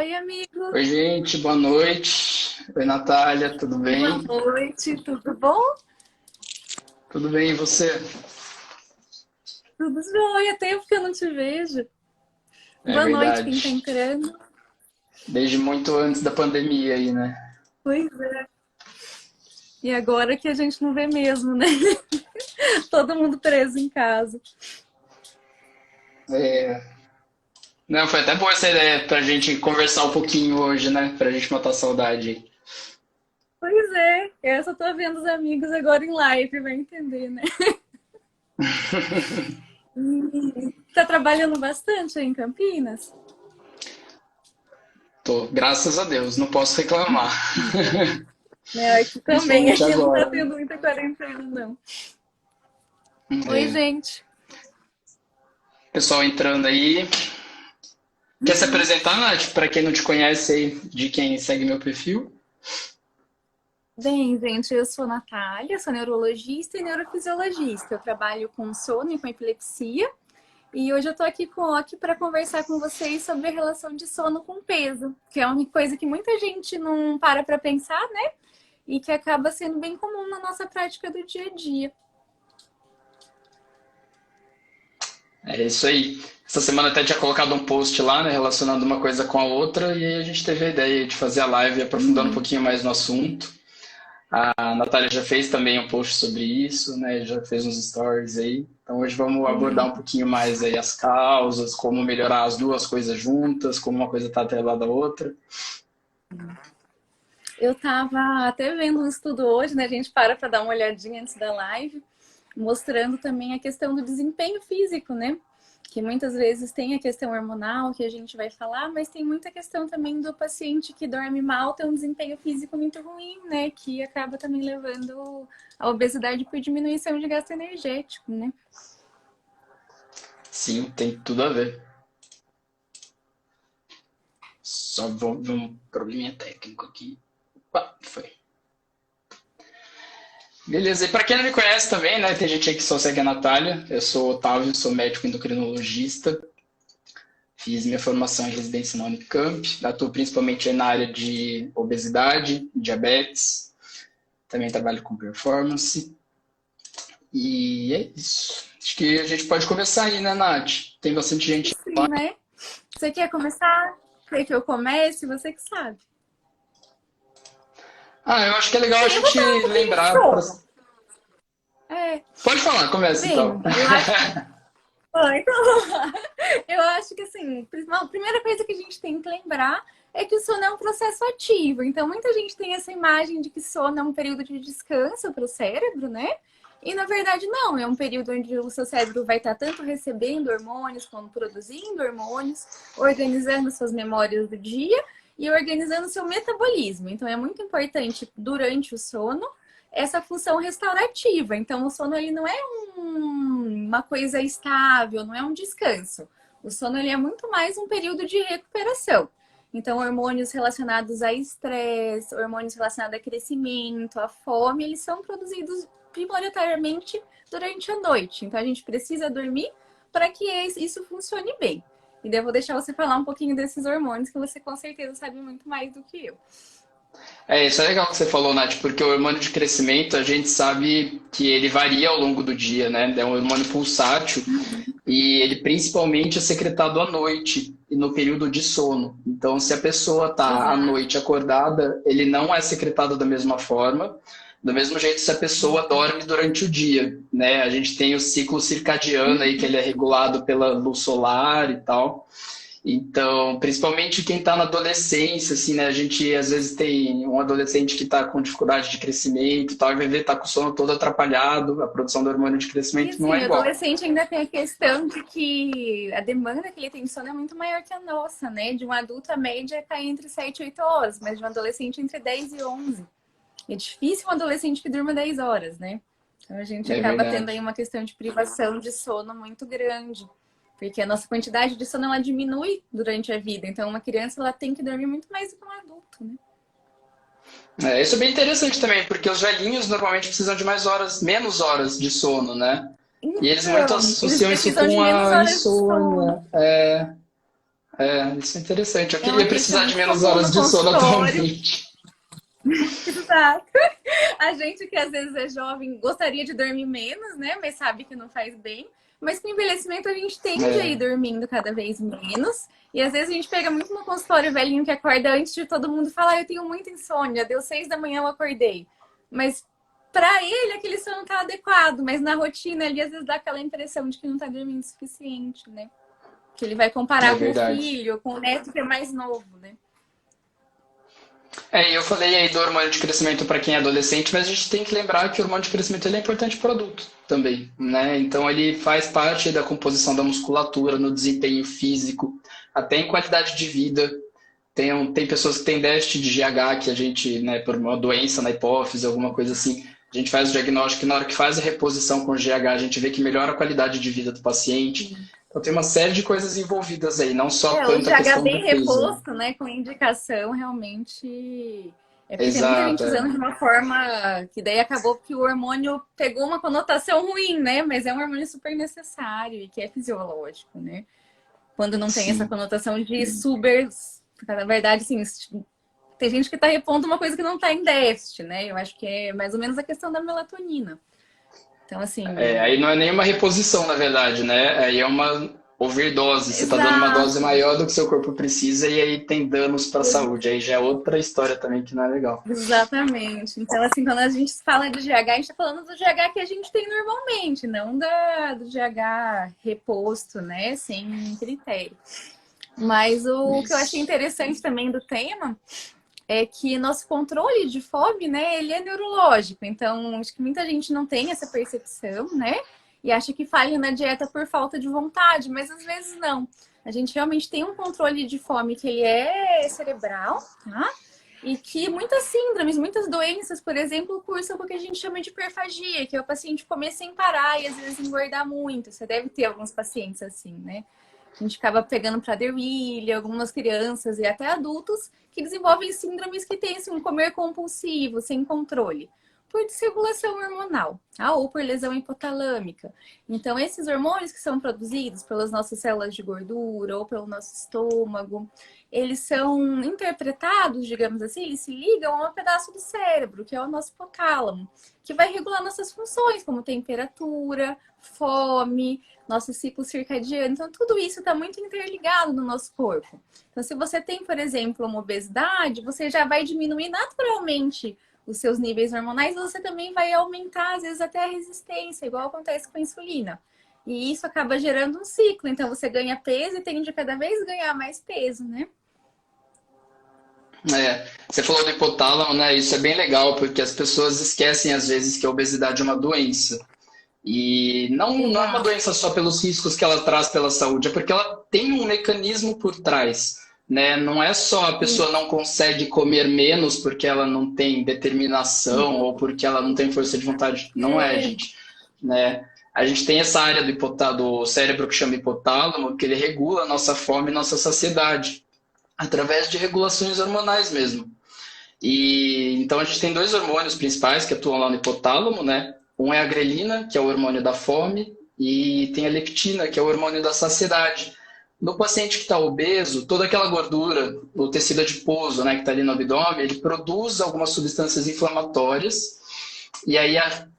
Oi, amigo. Oi, gente, boa noite. Oi, Natália, tudo Boa bem? noite. Tudo bom? Tudo bem, e você? Tudo jóia. Tempo que eu não te vejo. É Boa noite, quem tá verdade. entrando. Desde muito antes da pandemia aí, né? Pois é. E agora que a gente não vê mesmo, né? Todo mundo preso em casa. É, Não, foi até boa essa ideia pra gente conversar um pouquinho hoje, né? Pra gente matar a saudade aí. Pois é. Eu só tô vendo os amigos agora em live, vai entender, né? Tá trabalhando bastante aí em Campinas? Tô, graças a Deus, não posso reclamar. Né, aqui também. Principalmente Aqui não tá agora. tendo muita quarentena, não. Oi, É, gente. pessoal entrando aí. Quer se apresentar, Nath? Pra quem não te conhece aí, de quem segue meu perfil? Bem, gente, eu sou Natália, sou neurologista e neurofisiologista. Eu trabalho com sono e com epilepsia. E hoje eu tô aqui com o Ok para conversar com vocês sobre a relação de sono com peso, que é uma coisa que muita gente não para pensar, né? E que acaba sendo bem comum na nossa prática do dia a dia. É isso aí. Essa semana até tinha colocado um post lá, né, relacionando uma coisa com a outra, e aí a gente teve a ideia de fazer a live aprofundando um Uhum. pouquinho mais no assunto. A Natália já fez também um post sobre isso, né, já fez uns stories aí. Então hoje vamos abordar um pouquinho mais aí as causas, como melhorar as duas coisas juntas, como uma coisa está atrelada à outra. Eu tava até vendo um estudo hoje, né? A gente para dar uma olhadinha antes da live, mostrando também a questão do desempenho físico, né? Que muitas vezes tem a questão hormonal que a gente vai falar, mas tem muita questão também do paciente que dorme mal, tem um desempenho físico muito ruim, né? Que acaba também levando a obesidade por diminuição de gasto energético, né? Sim, tem tudo a ver. Só vou ver um probleminha técnico aqui. Opa, foi. Beleza, e para quem não me conhece também, né, tem gente aí que só segue a Natália. Eu sou o Otávio, sou médico endocrinologista. Fiz minha formação em residência na Unicamp, atuo principalmente na área de obesidade, diabetes, também trabalho com performance. E é isso. Acho que a gente pode começar aí, né, Nath? Tem bastante gente. Sim, né? Você quer começar? Quer que eu comece? Você que sabe. Ah, eu acho que é legal a Bem, eu vou gente falar um pouquinho de lembrar. sono. É, Pode falar, começa então. bem, eu acho. Ah, então, eu acho que assim, a primeira coisa que a gente tem que lembrar é que o sono é um processo ativo. Então, muita gente tem essa imagem de que sono é um período de descanso para o cérebro, né? E na verdade não, é um período onde o seu cérebro vai estar tanto recebendo hormônios quanto produzindo hormônios, organizando suas memórias do dia e organizando seu metabolismo. Então é muito importante durante o sono essa função restaurativa. Então o sono ele não é uma coisa estável, não é um descanso. O sono ele é muito mais um período de recuperação. Então, hormônios relacionados a estresse, hormônios relacionados a crescimento, a fome, eles são produzidos prioritariamente durante a noite. Então, a gente precisa dormir para que isso funcione bem. E daí eu vou deixar você falar um pouquinho desses hormônios, que você com certeza sabe muito mais do que eu. É, isso é legal que você falou, Nath, porque o hormônio de crescimento a gente sabe que ele varia ao longo do dia, né? É um hormônio pulsátil e ele principalmente é secretado à noite e no período de sono. Então, se a pessoa está à Exato. noite acordada, ele não é secretado da mesma forma, do mesmo jeito se a pessoa dorme durante o dia, né? A gente tem o ciclo circadiano aí que ele é regulado pela luz solar e tal. Então, principalmente quem está na adolescência, assim, né? A gente às vezes tem um adolescente que está com dificuldade de crescimento e tal, e vai ver tá com o sono todo atrapalhado, a produção do hormônio de E crescimento não assim, é o igual. adolescente ainda tem a questão de que a demanda que ele tem de sono é muito maior que a nossa, né? De um adulto, a média está entre 7 e 8 horas, mas de um adolescente entre 10 e 11. É difícil um adolescente que durma 10 horas, né? Então a gente É acaba tendo aí verdade. uma questão de privação de sono muito grande. Porque a nossa quantidade de sono ela diminui durante a vida. Então uma criança ela tem que dormir muito mais do que um adulto, né? É, isso é bem interessante também, porque os velhinhos normalmente precisam de mais horas, menos horas de sono, né? E eles muito Então, eles associam isso precisam de com menos a horas de sono. insônia. isso é interessante. Eu É uma queria questão precisar de muito menos comum horas no de sono consultório. atualmente. Exato. A gente que às vezes é jovem gostaria de dormir menos, né? Mas sabe que não faz bem. Mas com o envelhecimento a gente tende a ir É, dormindo cada vez menos. E às vezes a gente pega muito no consultório velhinho que acorda antes de todo mundo falar, eu tenho muita insônia, deu 6 da manhã eu acordei. Mas para ele aquele sono tá adequado, mas na rotina ali às vezes dá aquela impressão de que não tá dormindo o suficiente, né? Que ele vai é comparar com o verdade. filho, com o neto que é mais novo, né? E eu falei aí do hormônio de crescimento para quem é adolescente, mas a gente tem que lembrar que o hormônio de crescimento ele é importante para o adulto também, né? Então ele faz parte da composição da musculatura, no desempenho físico, até em qualidade de vida. Tem pessoas que têm déficit de GH, que a gente, né, por uma doença na hipófise, alguma coisa assim, a gente faz o diagnóstico e na hora que faz a reposição com o GH, a gente vê que melhora a qualidade de vida do paciente. Então tem uma série de coisas envolvidas aí, não só É, o tanto a GH questão bem do peso. reposto, né, com indicação, realmente. É porque tem muita Exato, gente usando de uma forma que daí acabou que o hormônio pegou uma conotação ruim, né? Mas é um hormônio super necessário e que é fisiológico, né? Quando não tem essa sim. conotação de super. Na verdade, assim, tem gente que tá repondo uma coisa que não tá em déficit, né? Eu acho que é mais ou menos a questão da melatonina. Então, Aí assim. não é nenhuma reposição, na verdade, né? Aí é uma overdose. Você está dando uma dose Exato. maior do que seu corpo precisa e aí tem danos para a saúde. Aí já é outra história também que não é legal. Exatamente. Então, assim, quando a gente fala de GH, a gente está falando do GH que a gente tem normalmente, não do GH reposto, né? Sem critério. Mas o que eu achei Isso. interessante também do tema é que nosso controle de fome, né, ele é neurológico. Então, acho que muita gente não tem essa percepção, né? E acha que falha na dieta por falta de vontade, mas às vezes não. A gente realmente tem um controle de fome que ele é cerebral, tá? E que muitas síndromes, muitas doenças, por exemplo, cursam com o que a gente chama de hiperfagia, que é o paciente comer sem parar e às vezes engordar muito. Você deve ter alguns pacientes assim, né? A gente acaba pegando Prader-Willi, algumas crianças e até adultos que desenvolvem síndromes que têm assim, um comer compulsivo, sem controle, por desregulação hormonal, tá? Ou por lesão hipotalâmica. Então, esses hormônios que são produzidos pelas nossas células de gordura ou pelo nosso estômago, eles são interpretados, digamos assim, eles se ligam a um pedaço do cérebro, que é o nosso hipotálamo, que vai regular nossas funções, como temperatura, fome, nosso ciclo circadiano. Então, tudo isso está muito interligado no nosso corpo. Então, se você tem, por exemplo, uma obesidade, você já vai diminuir naturalmente os seus níveis hormonais, você também vai aumentar, às vezes, até a resistência, igual acontece com a insulina. E isso acaba gerando um ciclo. Então, você ganha peso e tende a cada vez ganhar mais peso, né? Você falou do hipotálamo, né? Isso é bem legal, porque as pessoas esquecem às vezes que a obesidade é uma doença. E não é uma Exato. doença só pelos riscos que ela traz pela saúde, é porque ela tem um mecanismo por trás, né? Não é só a pessoa não consegue comer menos porque ela não tem determinação ou porque ela não tem força de vontade. Não é, gente, né? A gente tem essa área do cérebro que chama hipotálamo, que ele regula a nossa fome e nossa saciedade, através de regulações hormonais mesmo. E então a gente tem dois hormônios principais que atuam lá no hipotálamo, né? Um é a grelina, que é o hormônio da fome, e tem a leptina, que é o hormônio da saciedade. No paciente que está obeso, toda aquela gordura, o tecido adiposo, né, que está ali no abdômen, ele produz algumas substâncias inflamatórias, e aí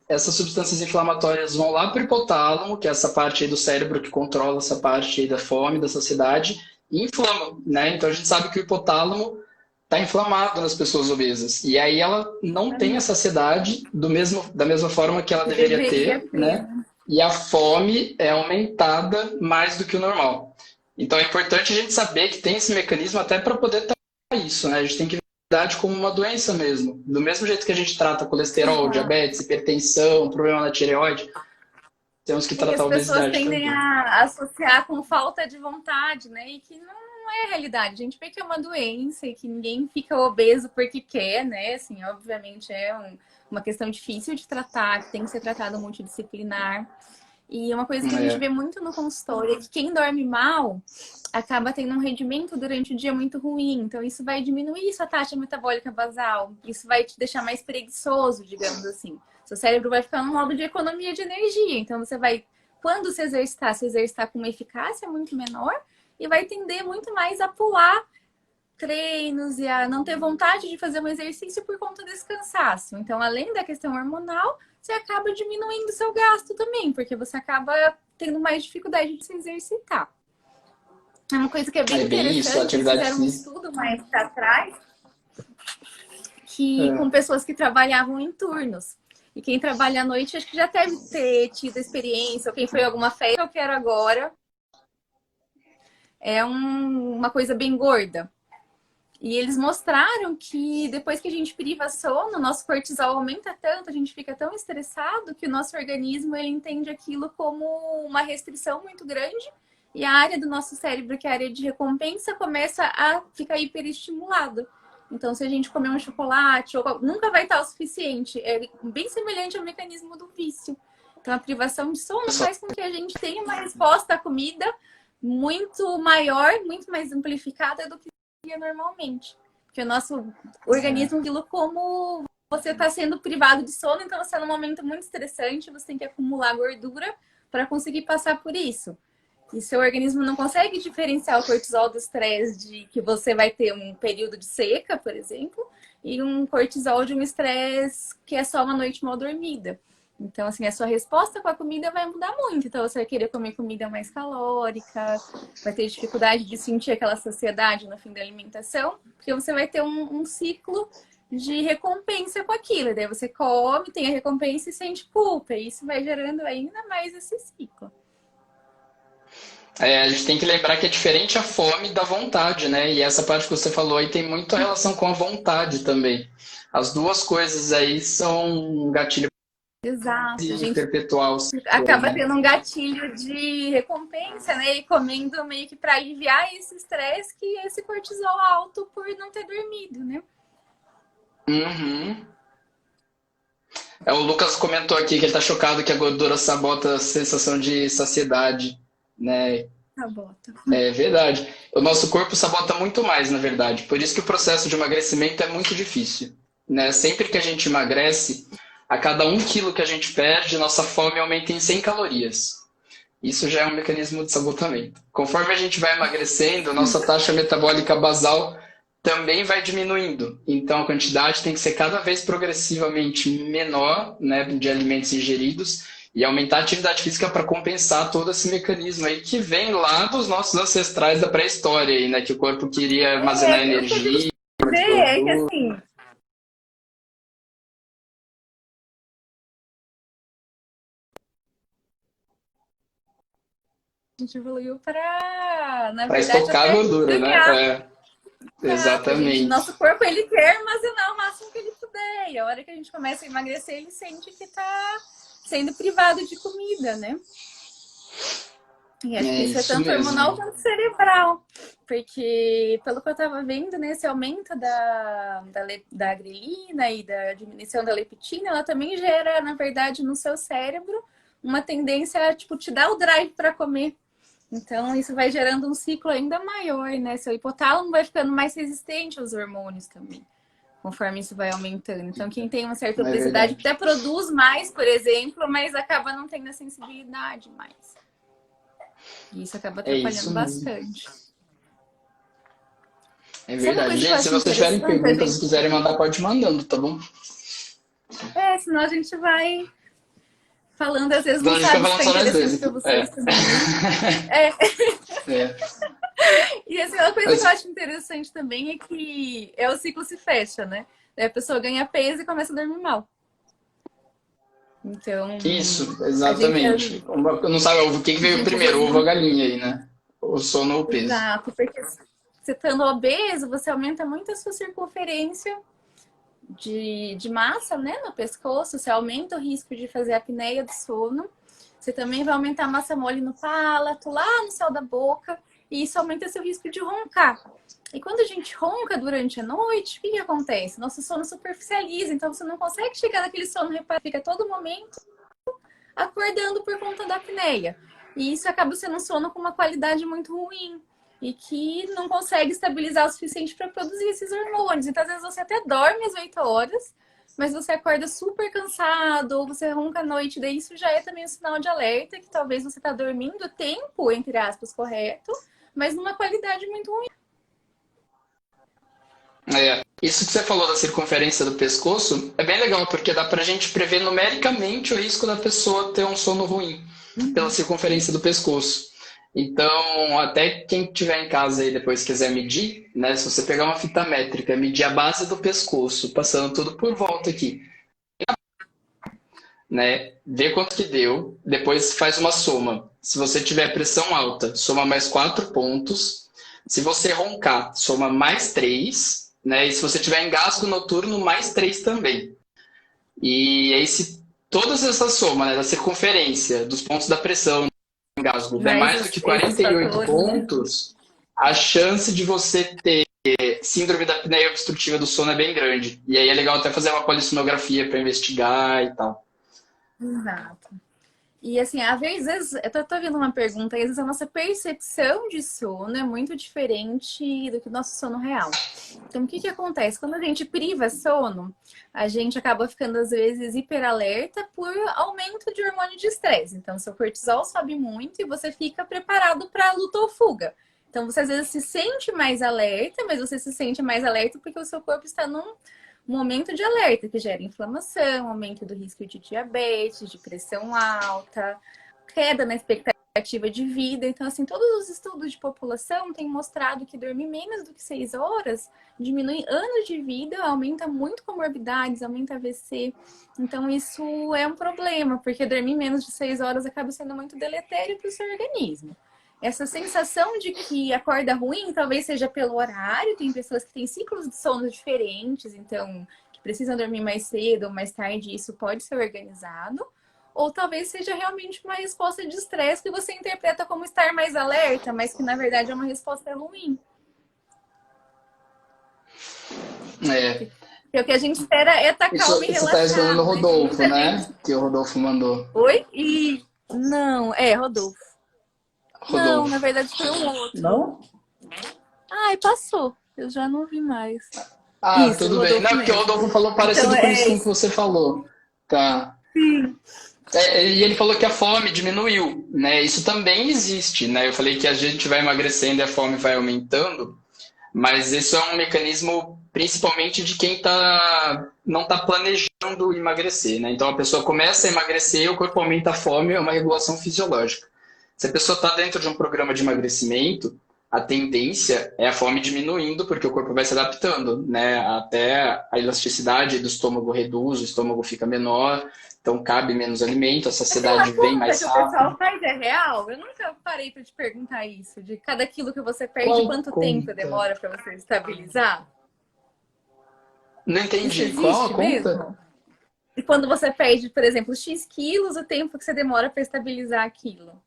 essas substâncias inflamatórias vão lá para o hipotálamo, que é essa parte aí do cérebro que controla essa parte aí da fome, da saciedade, e inflama, né? Então a gente sabe que o hipotálamo está inflamado nas pessoas obesas. E aí ela não tem a saciedade da mesma forma que ela Que deveria deveria ter, ter, né? né? E a fome é aumentada mais do que o normal. Então é importante a gente saber que tem esse mecanismo até para poder tratar isso, né? A gente tem que ver a obesidade como uma doença mesmo. Do mesmo jeito que a gente trata colesterol, Exato. diabetes, hipertensão, problema na tireoide, temos que É que tratar as a pessoas obesidade tendem também. a associar com falta de vontade, né? E que não é a realidade. A gente vê que é uma doença e que ninguém fica obeso porque quer, né? Assim, obviamente é uma questão difícil de tratar, que tem que ser tratado multidisciplinar. E uma coisa que a gente É, vê muito no consultório é que quem dorme mal acaba tendo um rendimento durante o dia muito ruim. Então, isso vai diminuir sua taxa metabólica basal. Isso vai te deixar mais preguiçoso, digamos assim. Seu cérebro vai ficar num modo de economia de energia. Então, você vai, quando se exercitar com uma eficácia muito menor e vai tender muito mais a pular treinos e a não ter vontade de fazer um exercício por conta desse cansaço. Então, além da questão hormonal, você acaba diminuindo o seu gasto também, porque você acaba tendo mais dificuldade de se exercitar. É uma coisa que é bem É bem isso, a interessante, eles atividade fizeram um física. estudo mais para trás, que com pessoas que trabalhavam em turnos. E quem trabalha à noite, acho que já deve ter tido experiência, ou quem foi a alguma festa, eu quero agora. É uma coisa bem gorda. E eles mostraram que depois que a gente priva sono, nosso cortisol aumenta tanto, a gente fica tão estressado que o nosso organismo ele entende aquilo como uma restrição muito grande e a área do nosso cérebro, que é a área de recompensa, começa a ficar hiperestimulada. Então, se a gente comer um chocolate, nunca vai estar o suficiente. É bem semelhante ao mecanismo do vício. Então, a privação de sono faz com que a gente tenha uma resposta à comida muito maior, muito mais amplificada do que normalmente. Porque o nosso organismo aquilo como você está sendo privado de sono, então você está num momento muito estressante, você tem que acumular gordura para conseguir passar por isso. E seu organismo não consegue diferenciar o cortisol do estresse de que você vai ter um período de seca, por exemplo, e um cortisol de um estresse que é só uma noite mal dormida. Então, assim, a sua resposta com a comida vai mudar muito. Então, você vai querer comer comida mais calórica, vai ter dificuldade de sentir aquela saciedade no fim da alimentação, porque você vai ter um ciclo de recompensa com aquilo. E daí você come, tem a recompensa e sente culpa. E isso vai gerando ainda mais esse ciclo. A gente tem que lembrar que é diferente a fome da vontade, né? E essa parte que você falou aí tem muita relação com a vontade também. As duas coisas aí são um gatilho Exato, a de gente perpetuar o ciclo, acaba né? tendo um gatilho de recompensa, né? E comendo meio que para aliviar esse estresse que esse cortisol alto por não ter dormido, né? Uhum. O Lucas comentou aqui que ele está chocado que a gordura sabota a sensação de saciedade, né? Tá, bota. É verdade. O nosso corpo sabota muito mais, na verdade. Por isso que o processo de emagrecimento é muito difícil, né? Sempre que a gente emagrece, a cada 1 quilo que a gente perde, nossa fome aumenta em 100 calorias. Isso já é um mecanismo de sabotamento. Conforme a gente vai emagrecendo, nossa taxa metabólica basal também vai diminuindo. Então a quantidade tem que ser cada vez progressivamente menor, né, de alimentos ingeridos e aumentar a atividade física para compensar todo esse mecanismo aí que vem lá dos nossos ancestrais da pré-história, aí, né, que o corpo queria armazenar O que a gente energia, vê de é que gordura. assim, a gente evoluiu para, na Para verdade, estocar a até gordura, né? ganhar. Exato, nosso Exatamente. corpo ele quer armazenar o máximo que ele puder. E a hora que a gente começa a emagrecer, ele sente que está sendo privado de comida, né? E acho que É isso é isso tanto hormonal mesmo. quanto cerebral. Porque, pelo que eu estava vendo, né, esse aumento da grelina e da diminuição da leptina, ela também gera, na verdade, no seu cérebro, uma tendência a, tipo, te dar o drive para comer. Então, isso vai gerando um ciclo ainda maior, né? Seu hipotálamo vai ficando mais resistente aos hormônios também, conforme isso vai aumentando. Então, quem tem uma certa É obesidade verdade. até produz mais, por exemplo, mas acaba não tendo a sensibilidade mais. E isso acaba É atrapalhando isso mesmo. bastante. É Sabe uma verdade. coisa que eu Gente, se acho vocês tiverem interessante? A perguntas e gente... quiserem mandar, pode ir mandando, tá bom? Senão a gente vai falando, às vezes Então não a gente fica sabe se falando está só nós dois interessante para aqui. vocês também, né? É. É. E assim, uma coisa que eu Mas, acho interessante também é que o ciclo se fecha, né? Daí a pessoa ganha peso e começa a dormir mal. Então, isso, a gente. exatamente. Não sabe o que A veio gente às primeiro, vezes o ovo ou a não. galinha aí, né? O sono ou o peso. Exato, porque você estando obeso, você aumenta muito a sua circunferência de massa, né, no pescoço, você aumenta o risco de fazer apneia do sono. Você também vai aumentar a massa mole no palato, lá no céu da boca, e isso aumenta seu risco de roncar. E quando a gente ronca durante a noite, o que acontece? Nosso sono superficializa, então você não consegue chegar naquele sono reparado, fica a todo momento acordando por conta da apneia. E isso acaba sendo um sono com uma qualidade muito ruim e que não consegue estabilizar o suficiente para produzir esses hormônios. Então, às vezes, você até dorme às 8 horas, mas você acorda super cansado ou você ronca à noite. Daí isso já é também um sinal de alerta que talvez você está dormindo o tempo, entre aspas, correto, mas numa qualidade muito ruim. Isso que você falou da circunferência do pescoço é bem legal, porque dá pra gente prever numericamente o risco da pessoa ter um sono ruim pela circunferência do pescoço. Então, até quem tiver em casa aí depois quiser medir, né? Se você pegar uma fita métrica, medir a base do pescoço, passando tudo por volta aqui, né? Vê quanto que deu, depois faz uma soma. Se você tiver pressão alta, soma mais 4 pontos. Se você roncar, soma mais 3, né? E se você tiver engasgo noturno, mais 3 também. E aí, se todas essas somas, né, da circunferência, dos pontos da pressão, do engasgo, der Mas mais do que esses 48 fatores, né? pontos, a chance de você ter síndrome da apneia obstrutiva do sono é bem grande. E aí é legal até fazer uma polissonografia para investigar e tal. Exato. E assim, às vezes, eu tô vendo uma pergunta, às vezes a nossa percepção de sono é muito diferente do que o nosso sono real. Então, o que que acontece? Quando a gente priva sono, a gente acaba ficando, às vezes, hiperalerta por aumento de hormônio de estresse. Então, seu cortisol sobe muito e você fica preparado para luta ou fuga. Então, você às vezes se sente mais alerta, mas você se sente mais alerta porque o seu corpo está num momento de alerta, que gera inflamação, aumento do risco de diabetes, de pressão alta, queda na expectativa de vida. Então, assim, todos os estudos de população têm mostrado que dormir menos do que 6 horas diminui anos de vida, aumenta muito comorbidades, aumenta AVC. Então, isso é um problema, porque dormir menos de 6 horas acaba sendo muito deletério para o seu organismo. Essa sensação de que acorda ruim talvez seja pelo horário. Tem pessoas que têm ciclos de sono diferentes, então que precisam dormir mais cedo ou mais tarde, isso pode ser organizado. Ou talvez seja realmente uma resposta de estresse que você interpreta como estar mais alerta, mas que na verdade é uma resposta ruim. É. Porque o que a gente espera é estar calmo e Isso está respondendo o relaxado, né? Tem Rodolfo, muita né? gente. Que o Rodolfo mandou. Oi? E não, é, Rodolfo. Não, na Rodolfo. verdade foi um outro. Não? Ai, passou. Eu já não vi mais. Ah, Isso, tudo bem. Não, Rodolfo porque o mesmo. Rodolfo falou Então, parecido com isso é com o que isso. você falou. Tá. E ele falou que a fome diminuiu, né? Isso também existe, né? Eu falei que a gente vai emagrecendo e a fome vai aumentando, mas isso é um mecanismo principalmente de quem não está planejando emagrecer, né? Então a pessoa começa a emagrecer, o corpo aumenta a fome, é uma regulação fisiológica. Se a pessoa está dentro de um programa de emagrecimento, a tendência é a fome diminuindo, porque o corpo vai se adaptando, né? Até a elasticidade do estômago reduz, o estômago fica menor, então cabe menos alimento, a Aquela saciedade vem conta mais que o rápido. pessoal faz é real? Eu nunca parei para te perguntar isso. De cada quilo que você perde, Qual quanto tempo conta? demora para você estabilizar? Não Isso entendi. Qual a existe conta? mesmo? E quando você perde, por exemplo, X quilos, o tempo que você demora para estabilizar aquilo?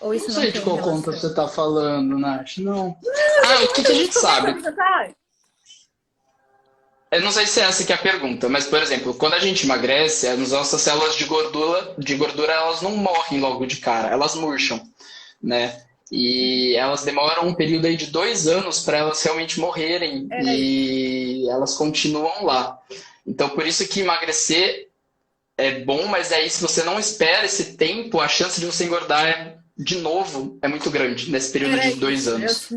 Ou Não isso não sei de tem qual conta você relação? está falando, Nath. Não. Eu já Ah, vi o que que muita a gente gente conversando, sabe? você tá? Eu não sei se é essa que é a pergunta, mas, por exemplo, quando a gente emagrece, as nossas células de gordura, elas não morrem logo de cara, elas murcham, né? E elas demoram um período aí de 2 anos para elas realmente morrerem Era isso. e elas continuam lá. Então, por isso que emagrecer é bom, mas aí se você não espera esse tempo, a chance de você engordar de novo é muito grande nesse período Era de dois isso. Eu, anos.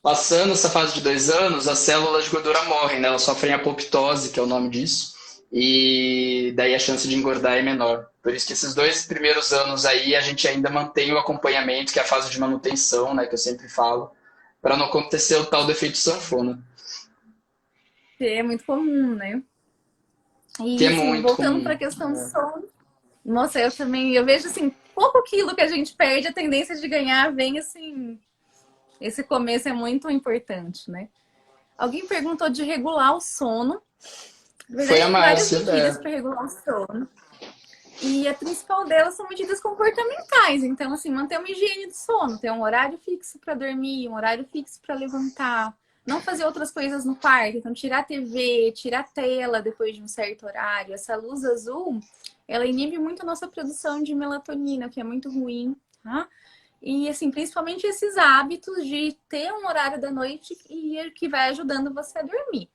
Passando essa fase de 2 anos, as células de gordura morrem, né? Elas sofrem apoptose, que é o nome disso, e daí a chance de engordar é menor. Por isso que esses 2 primeiros anos aí a gente ainda mantém o acompanhamento, que é a fase de manutenção, né? Que eu sempre falo, para não acontecer o tal do efeito sanfona, é muito comum, né? que E é assim, muito voltando para a comum. questão do sono. Nossa, eu também, eu vejo assim, pouco quilo que a gente perde, a tendência de ganhar vem assim, esse começo é muito importante, né? Alguém perguntou de regular o sono. Na Foi verdade, a tem várias Márcia, medidas para regular o sono. E a principal delas são medidas comportamentais. Então, assim, manter uma higiene do sono, ter um horário fixo para dormir, um horário fixo para levantar, não fazer outras coisas no quarto. Então, tirar a TV, tirar a tela depois de um certo horário. Essa luz azul, ela inibe muito a nossa produção de melatonina, o que é muito ruim, tá? E, assim, principalmente esses hábitos de ter um horário da noite e que vai ajudando você a dormir.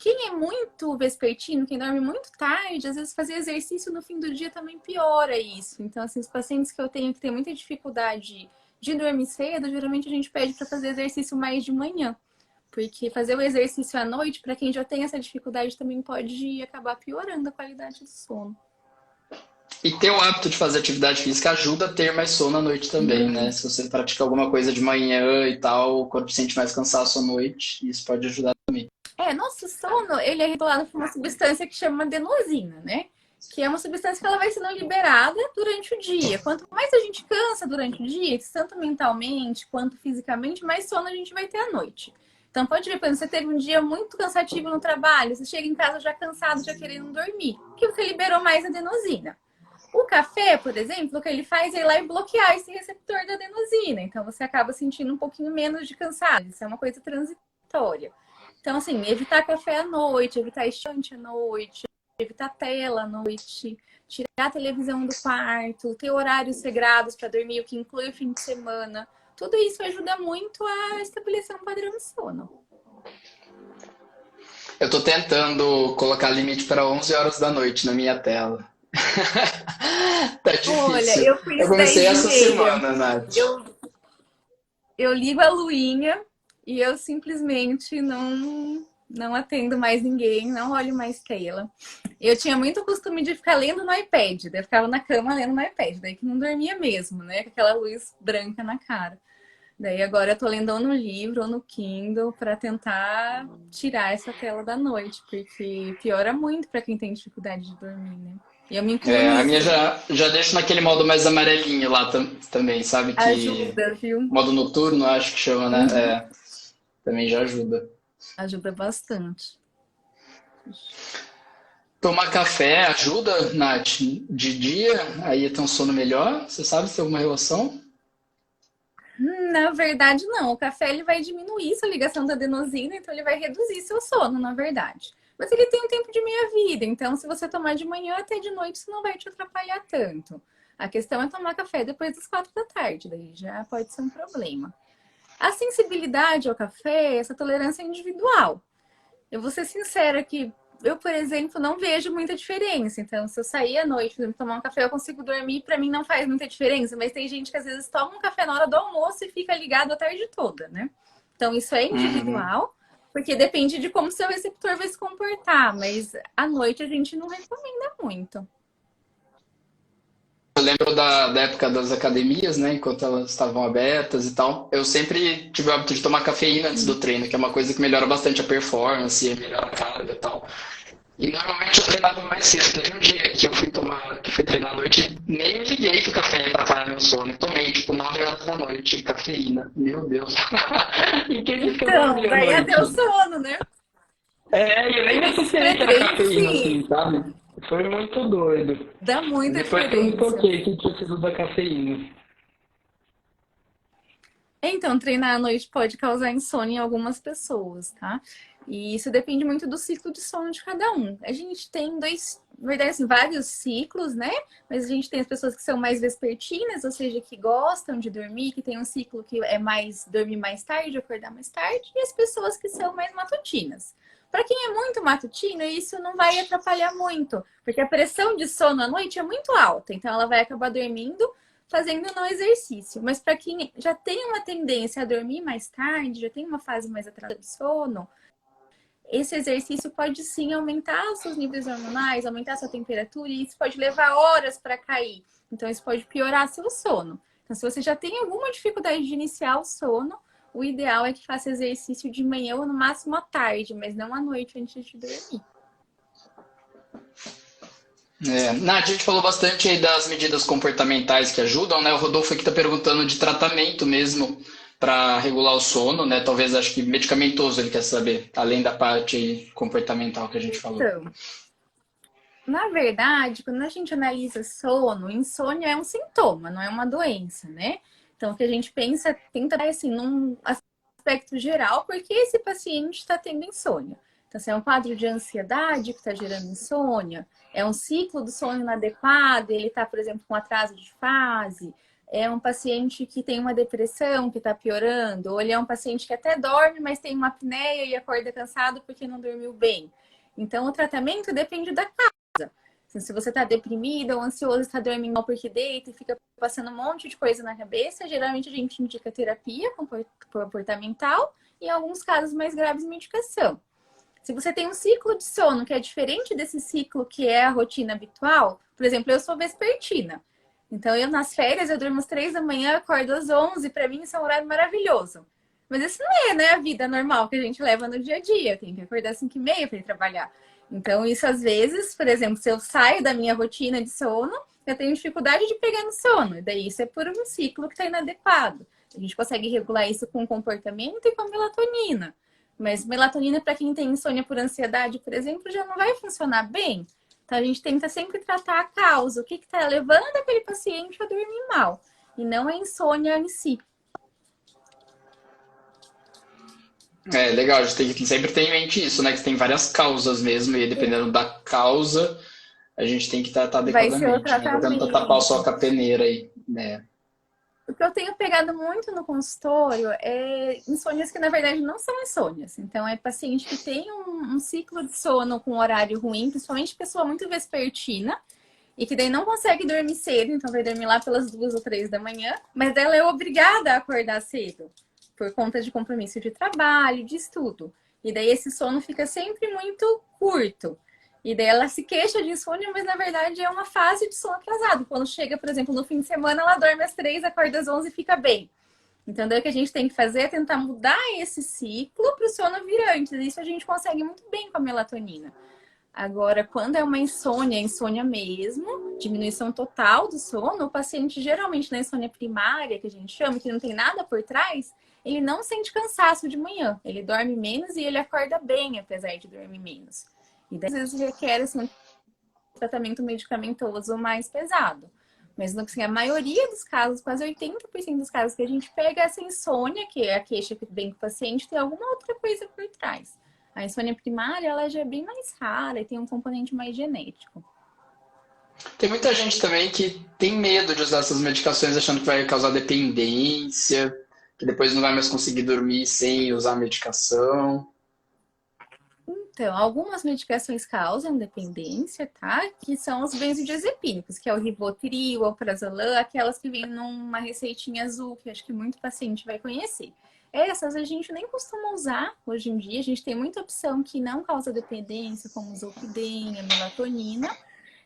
Quem é muito vespertino, quem dorme muito tarde, às vezes fazer exercício no fim do dia também piora isso. Então, assim, os pacientes que eu tenho que têm muita dificuldade de dormir cedo, geralmente a gente pede para fazer exercício mais de manhã. Porque fazer o exercício à noite, para quem já tem essa dificuldade, também pode acabar piorando a qualidade do sono. E ter o hábito de fazer atividade física ajuda a ter mais sono à noite também, né? Se você pratica alguma coisa de manhã e tal, o corpo sente mais cansaço à noite, e isso pode ajudar também. Nosso sono, ele é regulado por uma substância que chama adenosina, né? Que é uma substância que ela vai sendo liberada durante o dia. Quanto mais a gente cansa durante o dia, tanto mentalmente quanto fisicamente, mais sono a gente vai ter à noite. Então pode ver, por exemplo, você teve um dia muito cansativo no trabalho, você chega em casa já cansado, já querendo dormir, que você liberou mais adenosina. O café, por exemplo, o que ele faz é ir lá e bloquear esse receptor da adenosina. Então você acaba sentindo um pouquinho menos de cansaço. Isso é uma coisa transitória. Então, assim, evitar café à noite, evitar estimulante à noite, evitar tela à noite, tirar a televisão do quarto, ter horários sagrados para dormir, o que inclui o fim de semana. Tudo isso ajuda muito a estabelecer um padrão de sono. Eu tô tentando colocar limite para 11 horas da noite na minha tela. Tá Olha, difícil. eu Eu fiz comecei 10 e essa meia. semana, Nath. Eu, eu ligo a luinha e eu simplesmente não atendo mais ninguém, não olho mais tela. Eu tinha muito costume de ficar lendo no iPad, daí eu ficava na cama lendo no iPad, daí que não dormia mesmo, né? Com aquela luz branca na cara. Daí agora eu tô lendo ou no livro ou no Kindle para tentar tirar essa tela da noite, porque piora muito para quem tem dificuldade de dormir, né? E eu me incluo A minha nisso. já deixo naquele modo mais amarelinho lá também, sabe? Que Ajuda, viu? modo noturno, acho que chama, né? Uhum. Também já ajuda. Ajuda bastante. Tomar café ajuda, Nath, de dia, aí tem um sono melhor? Você sabe se tem alguma relação? Na verdade, não. O café ele vai diminuir sua ligação da adenosina, então ele vai reduzir seu sono, na verdade. Mas ele tem um tempo de meia-vida, então se você tomar de manhã até de noite, isso não vai te atrapalhar tanto. A questão é tomar café depois das 4 da tarde, daí já pode ser um problema. A sensibilidade ao café, essa tolerância é individual. Eu vou ser sincera que eu, por exemplo, não vejo muita diferença. Então, se eu sair à noite, por exemplo, tomar um café, eu consigo dormir, para mim não faz muita diferença. Mas tem gente que às vezes toma um café na hora do almoço e fica ligado a tarde toda, né? Então, isso é Uhum. individual, porque depende de como seu receptor vai se comportar. Mas à noite a gente não recomenda muito. Eu lembro da época das academias, né? Enquanto elas estavam abertas e tal. Eu sempre tive o hábito de tomar cafeína antes do treino, que é uma coisa que melhora bastante a performance, melhora a carga e tal. E normalmente eu treinava mais cedo. Teve um dia que eu que fui treinar à noite, nem me liguei que o café ia atrapalhar meu sono. Tomei, tipo, 9 horas da noite, cafeína. Meu Deus. E quem disse que eu Então, dormi à daí até o noite? sono, né? Eu nem me Esses associei que era pré-treinos, cafeína, sim, assim, sabe? Foi muito doido. dá muita Depois que eu me diferença. toquei que tinha sido da cafeína. Então, treinar à noite pode causar insônia em algumas pessoas, tá? E isso depende muito do ciclo de sono de cada um. A gente tem na verdade, assim, vários ciclos, né? Mas a gente tem as pessoas que são mais vespertinas, ou seja, que gostam de dormir, que tem um ciclo que é mais dormir mais tarde, acordar mais tarde, e as pessoas que são mais matutinas. Para quem é muito matutino, isso não vai atrapalhar muito, porque a pressão de sono à noite é muito alta, então ela vai acabar dormindo fazendo no exercício. Mas para quem já tem uma tendência a dormir mais tarde, já tem uma fase mais atrasada de sono, esse exercício pode sim aumentar os seus níveis hormonais, aumentar a sua temperatura, e isso pode levar horas para cair. Então, isso pode piorar seu sono. Então, se você já tem alguma dificuldade de iniciar o sono, o ideal é que faça exercício de manhã ou no máximo à tarde, mas não à noite antes de dormir. Nath, a gente falou bastante aí das medidas comportamentais que ajudam, né? O Rodolfo aqui está perguntando de tratamento mesmo para regular o sono, né? Talvez acho que medicamentoso ele quer saber, além da parte aí comportamental que a gente falou. Então, na verdade, quando a gente analisa sono, insônia é um sintoma, não é uma doença, né? Então, o que a gente pensa, tenta dar assim, num aspecto geral, porque esse paciente está tendo insônia. Então, se é um quadro de ansiedade que está gerando insônia, é um ciclo do sono inadequado, ele está, por exemplo, com atraso de fase, É um paciente que tem uma depressão que está piorando? Ou ele é um paciente que até dorme, mas tem uma apneia e acorda cansado porque não dormiu bem? Então, o tratamento depende da causa. Assim, se você está deprimido ou ansioso, está dormindo mal porque deita e fica passando um monte de coisa na cabeça, geralmente a gente indica terapia comportamental e, em alguns casos mais graves, medicação. Se você tem um ciclo de sono que é diferente desse ciclo que é a rotina habitual, por exemplo, eu sou vespertina. Então, eu nas férias, eu durmo às 3 da manhã, acordo às 11, para mim isso é um horário maravilhoso. Mas isso não é, né, a vida normal que a gente leva no dia a dia. Tem que acordar às 5h30 para ir trabalhar. Então, isso às vezes, por exemplo, se eu saio da minha rotina de sono, eu tenho dificuldade de pegar no sono. E daí isso é por um ciclo que está inadequado. A gente consegue regular isso com comportamento e com melatonina. Mas melatonina, para quem tem insônia por ansiedade, por exemplo, já não vai funcionar bem. Então, a gente tenta sempre tratar a causa, o que está levando aquele paciente a dormir mal, e não a insônia em si. É legal, a gente tem que sempre ter em mente isso, né? Que tem várias causas mesmo, e dependendo da causa, a gente tem que tratar Vai ser o adequadamente, né? Não tenta tapar o sol tratamento. com a peneira aí, né? O que eu tenho pegado muito no consultório é insônias que, na verdade, não são insônias. Então, é paciente que tem um ciclo de sono com horário ruim, principalmente pessoa muito vespertina, e que daí não consegue dormir cedo, então vai dormir lá pelas 2 ou 3 da manhã, mas ela é obrigada a acordar cedo, por conta de compromisso de trabalho, de estudo. E daí esse sono fica sempre muito curto. E daí ela se queixa de insônia, mas na verdade é uma fase de sono atrasado. Quando chega, por exemplo, no fim de semana, ela dorme às 3, acorda às 11 e fica bem. Então, daí o que a gente tem que fazer é tentar mudar esse ciclo para o sono vir antes. Isso a gente consegue muito bem com a melatonina. Agora, quando é uma insônia, insônia mesmo, diminuição total do sono, o paciente geralmente na insônia primária, que a gente chama, que não tem nada por trás, ele não sente cansaço de manhã. Ele dorme menos e ele acorda bem, apesar de dormir menos. E daí, às vezes requer assim, um tratamento medicamentoso mais pesado. Mas assim, a maioria dos casos, quase 80% dos casos que a gente pega, essa insônia, que é a queixa que vem com o paciente, tem alguma outra coisa por trás. A insônia primária, ela já é bem mais rara e tem um componente mais genético. Tem muita gente também que tem medo de usar essas medicações achando que vai causar dependência, que depois não vai mais conseguir dormir sem usar a medicação. Então, algumas medicações causam dependência, tá? Que são os benzodiazepínicos, que é o Rivotril, o Alprazolam, aquelas que vêm numa receitinha azul, que acho que muito paciente vai conhecer. Essas a gente nem costuma usar hoje em dia, a gente tem muita opção que não causa dependência, como o Zolpidem, a melatonina.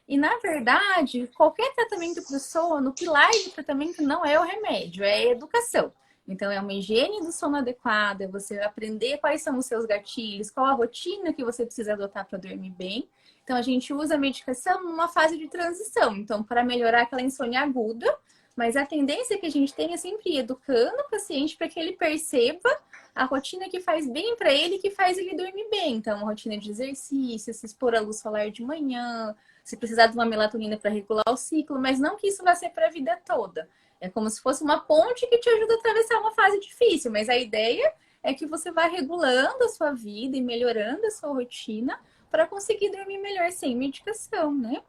E, na verdade, qualquer tratamento para o sono, o pilar de tratamento não é o remédio, é a educação. Então, é uma higiene do sono adequada, é você aprender quais são os seus gatilhos, qual a rotina que você precisa adotar para dormir bem. Então, a gente usa a medicação numa fase de transição. Então, para melhorar aquela insônia aguda, mas a tendência que a gente tem é sempre ir educando o paciente para que ele perceba a rotina que faz bem para ele, que faz ele dormir bem. Então, uma rotina de exercício, se expor à luz solar de manhã, se precisar de uma melatonina para regular o ciclo, mas não que isso vai ser para a vida toda. É como se fosse uma ponte que te ajuda a atravessar uma fase difícil, mas a ideia é que você vá regulando a sua vida e melhorando a sua rotina para conseguir dormir melhor sem medicação, né?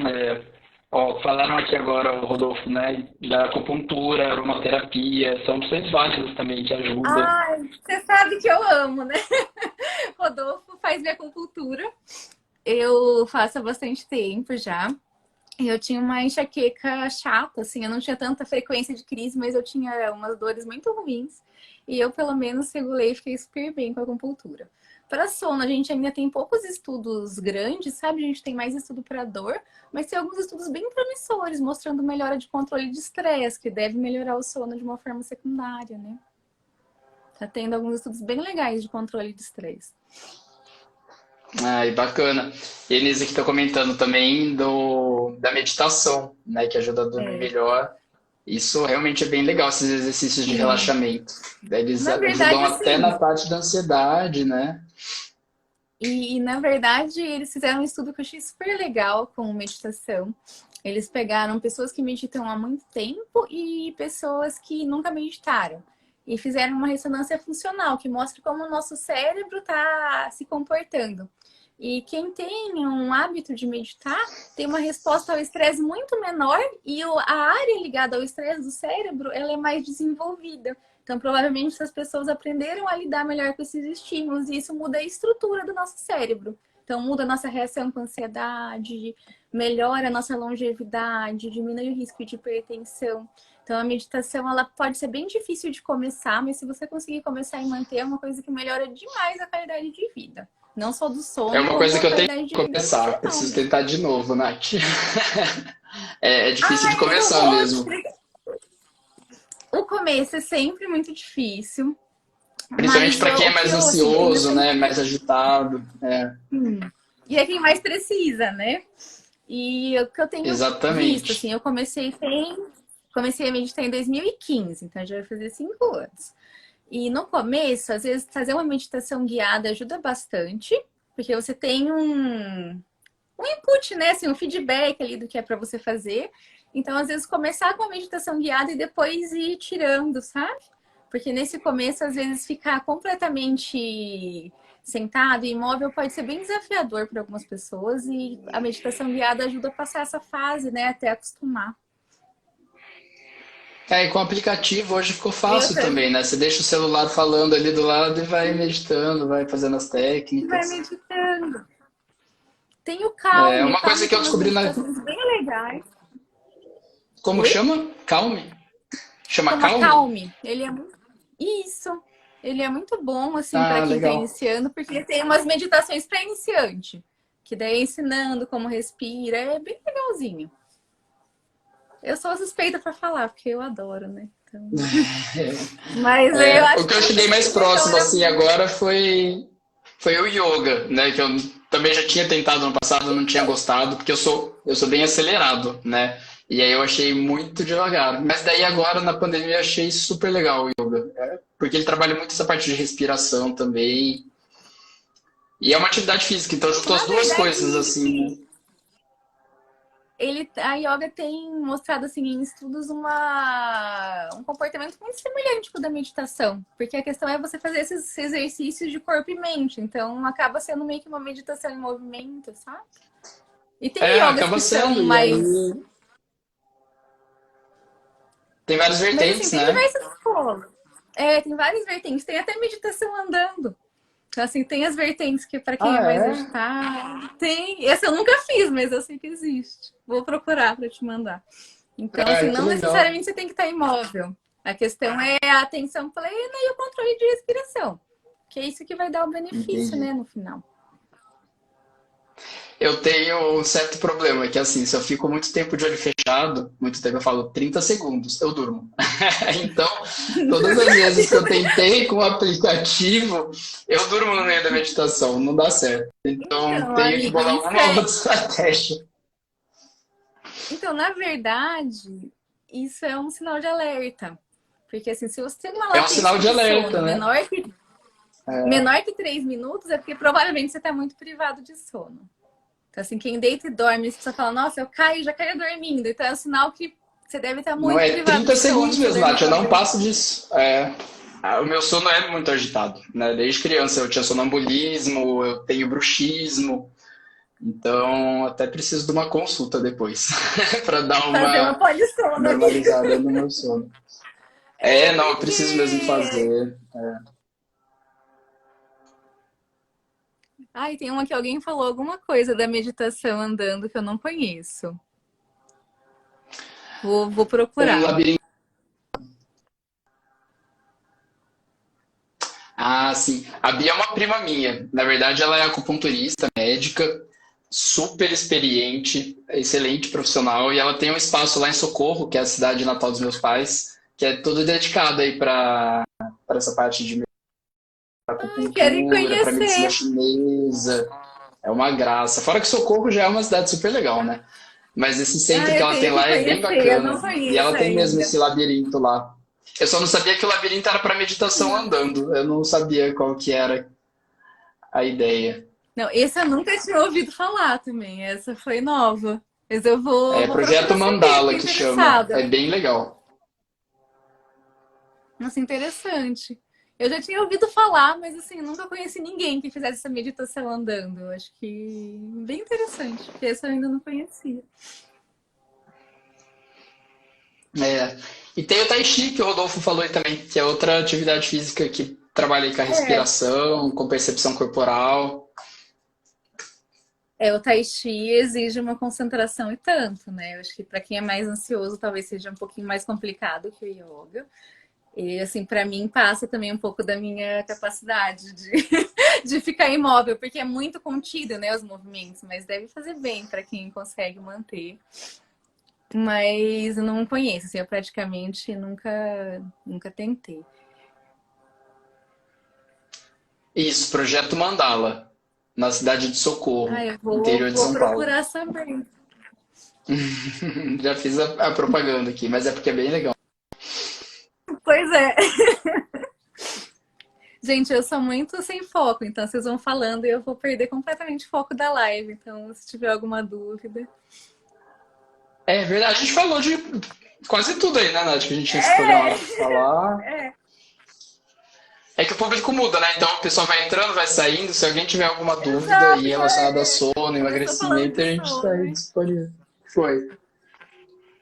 É, ó, falaram aqui agora, Rodolfo, né, da acupuntura, aromaterapia, são opções válidas também que ajudam. Ai, você sabe que eu amo, né? Rodolfo faz minha acupuntura. Eu faço há bastante tempo já. Eu tinha uma enxaqueca chata, assim, eu não tinha tanta frequência de crise, mas eu tinha umas dores muito ruins. E eu, pelo menos, regulei e fiquei super bem com a acupuntura. Para sono, a gente ainda tem poucos estudos grandes, sabe? A gente tem mais estudo para dor, mas tem alguns estudos bem promissores, mostrando melhora de controle de estresse, que deve melhorar o sono de uma forma secundária, né? Tá tendo alguns estudos bem legais de controle de estresse. Ai, bacana. E a Elise que está comentando também da meditação, né, que ajuda a dormir É, melhor. Isso realmente é bem legal, esses exercícios de sim. relaxamento. Eles Na ajudam verdade, até assim, na parte da ansiedade, né? na verdade, eles fizeram um estudo que eu achei super legal com meditação. Eles pegaram pessoas que meditam há muito tempo e pessoas que nunca meditaram. E fizeram uma ressonância funcional, que mostra como o nosso cérebro está se comportando. E quem tem um hábito de meditar tem uma resposta ao estresse muito menor e a área ligada ao estresse do cérebro, ela é mais desenvolvida. Então, provavelmente, essas pessoas aprenderam a lidar melhor com esses estímulos e isso muda a estrutura do nosso cérebro. Então, muda a nossa reação com ansiedade, melhora a nossa longevidade, diminui o risco de hipertensão. Então, a meditação, ela pode ser bem difícil de começar, mas se você conseguir começar e manter, é uma coisa que melhora demais a qualidade de vida. Não só do É sono, uma como coisa a que eu tenho qualidade que de vida no começar. geral Preciso mesmo. tentar de novo, Nath. É difícil de Eu começar vou te mesmo. explicar. O começo é sempre muito difícil, Principalmente mas para quem é o que mais eu, assim, tenho ansioso, né? sempre... Mais agitado. É, E é quem mais precisa, né? E o que eu tenho visto, assim, exatamente. eu comecei a meditar em 2015, então já vai fazer 5 anos. E no começo, às vezes, fazer uma meditação guiada ajuda bastante, porque você tem um input, né? Assim, um feedback ali do que é para você fazer. Então, às vezes, começar com a meditação guiada e depois ir tirando, sabe? Porque nesse começo, às vezes, ficar completamente sentado e imóvel pode ser bem desafiador para algumas pessoas e a meditação guiada ajuda a passar essa fase, né? Até acostumar. É, e com o aplicativo hoje ficou Eu fácil também. também, né? Você deixa o celular falando ali do lado e vai meditando, vai fazendo as Vai técnicas. meditando. Tem É O uma coisa Calme que eu tem umas descobri na. meditações bem legais. Como Oi? chama? Calme? Chama Chama Calme? Calme. Ele é muito... Isso. Ele é muito bom, assim, para Ah, quem está legal. iniciando, porque tem umas meditações para iniciante, que daí é ensinando como respira, é bem legalzinho. Eu sou suspeita para falar, porque eu adoro, né? Então... Mas eu É, o acho que que eu cheguei mais próximo melhora assim muito. agora foi o yoga, né? Que eu também já tinha tentado no passado, não tinha gostado, porque eu sou bem acelerado, né? E aí eu achei muito devagar. Mas daí agora na pandemia eu achei super legal o yoga, porque ele trabalha muito essa parte de respiração também. E é uma atividade física, então juntou Na as duas coisas verdade, assim, né? a yoga tem mostrado assim em estudos um comportamento muito semelhante com o da meditação, porque a questão é você fazer esses exercícios de corpo e mente, então acaba sendo meio que uma meditação em movimento, sabe? E tem É, yogas acaba que são sendo. E mais... aí tem várias Mas assim, vertentes, tem né? diversas escolas. Tem várias vertentes. Tem até meditação andando. Então, assim, tem as vertentes que para quem é Ah, mais é? agitado. Tem. Essa eu nunca fiz, mas eu sei que existe. Vou procurar para te mandar. Então, assim, Ah, que não legal. necessariamente você tem que estar imóvel. A questão é a atenção plena e o controle de respiração. Que é isso que vai dar o benefício, Entendi. né, no final. Eu tenho um certo problema, que assim, se eu fico muito tempo de olho fechado, muito tempo eu falo 30 segundos, eu durmo. Então, todas as vezes que eu tentei com o aplicativo, eu durmo no meio da meditação, não dá certo. Então, Então, tenho que amigo, bolar isso alguma outra é. estratégia. Então, na verdade, isso é um sinal de alerta. Porque assim, se você tem uma É um sinal latência de de alerta, sono né? menor que 3 minutos, é porque provavelmente você está muito privado de sono. Então, assim, quem deita e dorme, você precisa falar, nossa, eu caio, já caio dormindo. Então é um sinal que você deve estar Não muito é privado 30 de sono, segundos precisa mesmo, dormir Nath, eu não padrão. passo disso. O meu sono é muito agitado, né? Desde criança eu tinha sonambulismo, eu tenho bruxismo, então até preciso de uma consulta depois para dar Fazer uma uma polisono ali. normalizada no meu sono. É Não, eu preciso mesmo porque... fazer. Ai, tem uma que alguém falou alguma coisa da meditação andando que eu não conheço. Vou Um procurar. labirinto. Ah, sim. A Bia é uma prima minha. Na verdade, ela é acupunturista, médica, super experiente, excelente profissional, e ela tem um espaço lá em Socorro, que é a cidade natal dos meus pais, que é todo dedicado aí para essa parte de Ai, quero ir acupuntura, para medicina conhecer. chinesa. É uma graça. Fora que Socorro já é uma cidade super legal, né? Mas esse centro Ai, que eu ela tem tenho que lá é bem conhecer, eu não bacana. E ela conheço tem mesmo ainda. esse labirinto lá. Eu só não sabia que o labirinto era para meditação andando. Eu não sabia qual que era a ideia. Não, esse eu nunca tinha ouvido falar também. Essa foi nova. Mas eu É vou Projeto procurar saber, Mandala fiquei que chama. interessada. É bem legal. Nossa, interessante. Eu já tinha ouvido falar, mas assim, nunca conheci ninguém que fizesse essa meditação andando. Eu acho que bem interessante, porque essa eu ainda não conhecia. É. E tem o Tai Chi, que o Rodolfo falou aí também, que é outra atividade física que trabalha aí com a É, respiração, com percepção corporal. o Tai Chi exige uma concentração e tanto, né? Eu acho que para quem é mais ansioso, talvez seja um pouquinho mais complicado que o yoga. E assim, para mim passa também um pouco da minha capacidade de, de ficar imóvel, porque é muito contido, né, os movimentos, mas deve fazer bem para quem consegue manter. Mas eu não conheço, assim, eu praticamente nunca tentei. Isso, Projeto Mandala, na cidade de Ah, Socorro, eu vou, interior de vou São Paulo. procurar saber. Já fiz a propaganda aqui, mas é porque é bem legal. Pois é. Gente, eu sou muito sem foco, então vocês vão falando e eu vou perder completamente o foco da live. Então, se tiver alguma dúvida. É verdade, a gente falou de quase tudo aí, né, Nath, que a gente tinha se programado para falar. É, É que o público muda, né? Então o pessoal vai entrando, vai saindo. Se alguém tiver alguma dúvida aí exato. relacionada a sono, Começou falando emagrecimento, de a gente está aí sono. disponível. Foi.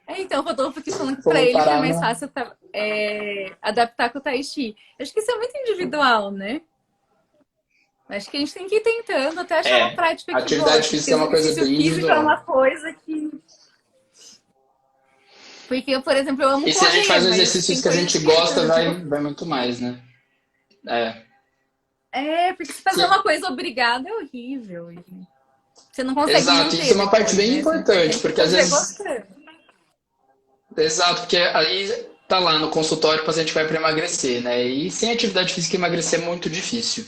Então, o Rodolfo aqui falando que para Vamos ele foi parar mais na. fácil adaptar com o Tai Chi. Acho que isso é muito individual, né? Acho que a gente tem que ir tentando até achar uma É, prática a que atividade goste. Porque física é uma coisa exercício bem físico é uma individual. coisa que. Porque eu, por exemplo, eu amo E se a gente correr, faz mas tem exercícios que a coisas gente que. gosta, vai muito mais, né? É. Porque se fazer uma coisa obrigada é horrível. E você não consegue Exato, isso manter é uma parte depois, bem né? Assim, o importante, importante é porque às fazer vezes. gostando. Exato, porque aí tá lá no consultório o paciente vai para emagrecer, né? E sem atividade física emagrecer é muito difícil.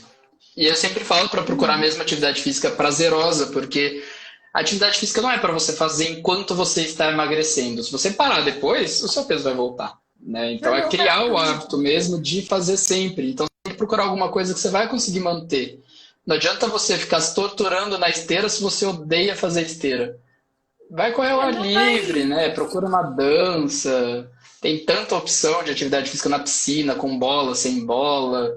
E eu sempre falo para procurar a Uhum. mesma atividade física prazerosa, porque a atividade física não é para você fazer enquanto você está emagrecendo. Se você parar depois, o seu peso vai voltar, né? Então Vai é voltar criar o tudo. hábito mesmo de fazer sempre. Então você tem que procurar alguma coisa que você vai conseguir manter. Não adianta você ficar se torturando na esteira se você odeia fazer esteira. Vai correr ao ar Não vai. livre, né? Procura uma dança. Tem tanta opção de atividade física na piscina, com bola, sem bola,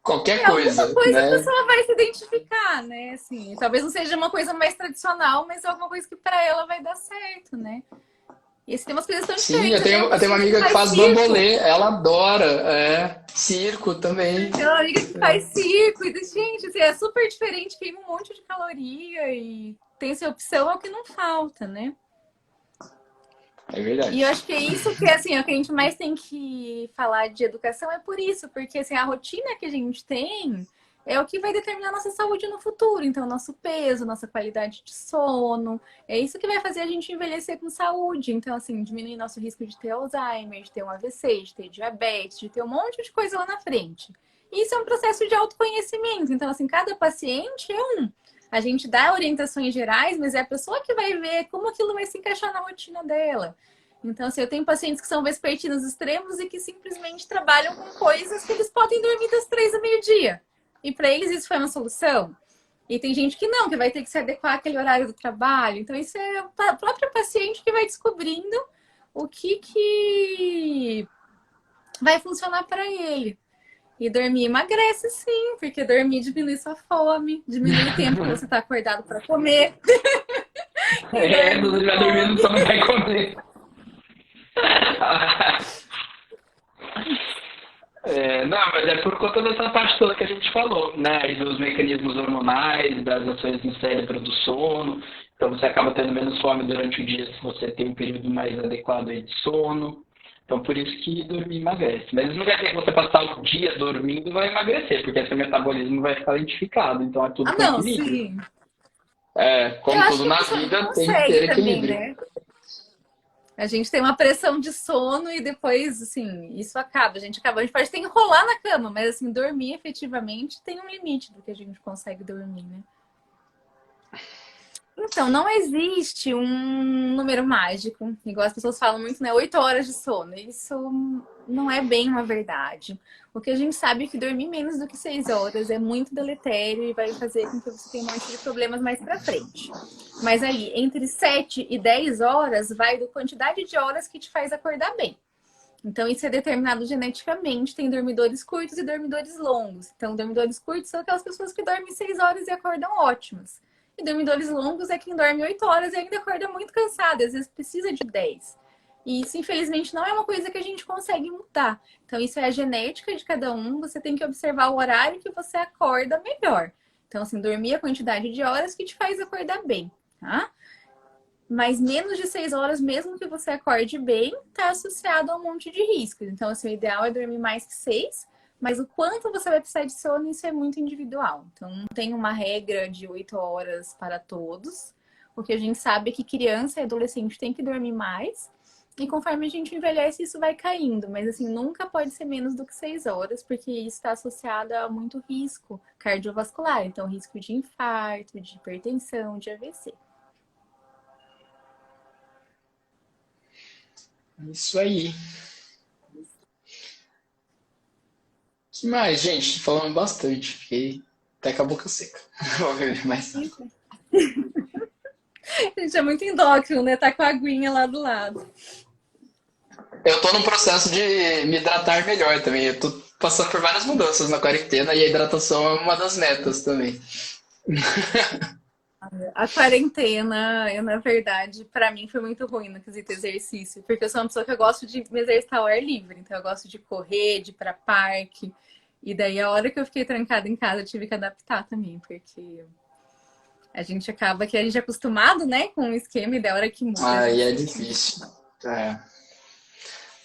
qualquer Alguma coisa, coisa a né? pessoa vai se identificar, né? Assim, talvez não seja uma coisa mais tradicional, mas é alguma coisa que para ela vai dar certo, né? E assim, tem umas coisas tão Sim, diferentes. Eu tenho uma eu tenho uma paciente que amiga que faz faz circo. bambolê, ela adora, circo também. Eu tenho uma amiga que faz circo. E, gente, assim, é super diferente, queima um monte de caloria e tem essa opção, é o que não falta, né? É E eu verdade. acho que é isso que, assim, é o que a gente mais tem que falar de educação é por isso, porque, assim, a rotina que a gente tem é o que vai determinar a nossa saúde no futuro. Então, nosso peso, nossa qualidade de sono, é isso que vai fazer a gente envelhecer com saúde. Então, assim, diminuir nosso risco de ter Alzheimer, de ter um AVC, de ter diabetes, de ter um monte de coisa lá na frente. E isso é um processo de autoconhecimento. Então, assim, cada paciente é um. A gente dá orientações gerais, mas é a pessoa que vai ver como aquilo vai se encaixar na rotina dela. Então, assim, eu tenho pacientes que são vespertinos extremos e que simplesmente trabalham com coisas que eles podem dormir das 3 ao meio-dia. E para eles isso foi uma solução. E tem gente que não, que vai ter que se adequar àquele horário do trabalho. Então, isso é o próprio paciente que vai descobrindo o que vai funcionar para ele. E dormir emagrece, sim, porque dormir diminui sua fome, diminui o tempo que você está acordado para comer. Quem É, se dorme você não estiver dormindo, come. só não vai comer. Não, mas é por conta dessa parte toda que a gente falou, né? E dos mecanismos hormonais, das ações no cérebro do sono. Então você acaba tendo menos fome durante o dia se você tem um período mais adequado aí de sono. Então por isso que dormir emagrece. Mas isso não quer dizer que você passar o dia dormindo vai emagrecer, porque seu metabolismo vai ficar lentificado. Então é tudo Ah, com não, equilíbrio. sim. Eu Como acho tudo que a na pessoa não vida, tem que consegue ter também, equilíbrio. né? A gente tem uma pressão de sono e depois, assim, isso acaba. A gente pode ter que enrolar na cama, mas, assim, dormir efetivamente tem um limite do que a gente consegue dormir, né? Então, não existe um número mágico, igual as pessoas falam muito, né? 8 horas de sono. Isso não é bem uma verdade. O que a gente sabe é que dormir menos do que 6 horas é muito deletério e vai fazer com que você tenha um monte de problemas mais pra frente. Mas ali, entre 7 e 10 horas, vai da quantidade de horas que te faz acordar bem. Então, isso é determinado geneticamente. Tem dormidores curtos e dormidores longos. Então, dormidores curtos são aquelas pessoas que dormem 6 horas e acordam ótimas. E dormidores longos é quem dorme 8 horas e ainda acorda muito cansado. Às vezes precisa de 10. E isso, infelizmente, não é uma coisa que a gente consegue mudar. Então, isso é a genética de cada um. Você tem que observar o horário que você acorda melhor. Então, assim, dormir a quantidade de horas que te faz acordar bem, tá? Mas menos de 6 horas, mesmo que você acorde bem, está associado a um monte de riscos. Então, assim, o ideal é dormir mais que 6, mas o quanto você vai precisar de sono, isso é muito individual. Então, não tem uma regra de 8 horas para todos. O que a gente sabe é que criança e adolescente tem que dormir mais. E conforme a gente envelhece, isso vai caindo. Mas, assim, nunca pode ser menos do que 6 horas, porque isso está associado a muito risco cardiovascular. Então, risco de infarto, de hipertensão, de AVC. Isso aí. Que mais, gente? Falando bastante. Fiquei até com a boca seca. Vou beber mais água. A gente é muito endócrino, né? Tá com a aguinha lá do lado. Eu tô num processo de me hidratar melhor também. Eu tô passando por várias mudanças na quarentena e a hidratação é uma das metas também. A quarentena, eu, na verdade, pra mim foi muito ruim no quesito exercício, porque eu sou uma pessoa que eu gosto de me exercitar ao ar livre, então eu gosto de correr, de ir pra parque, e daí a hora que eu fiquei trancada em casa eu tive que adaptar também, porque a gente acaba que a gente é acostumado, né, com o esquema e da hora que muda, a Aí gente é sente. difícil. É.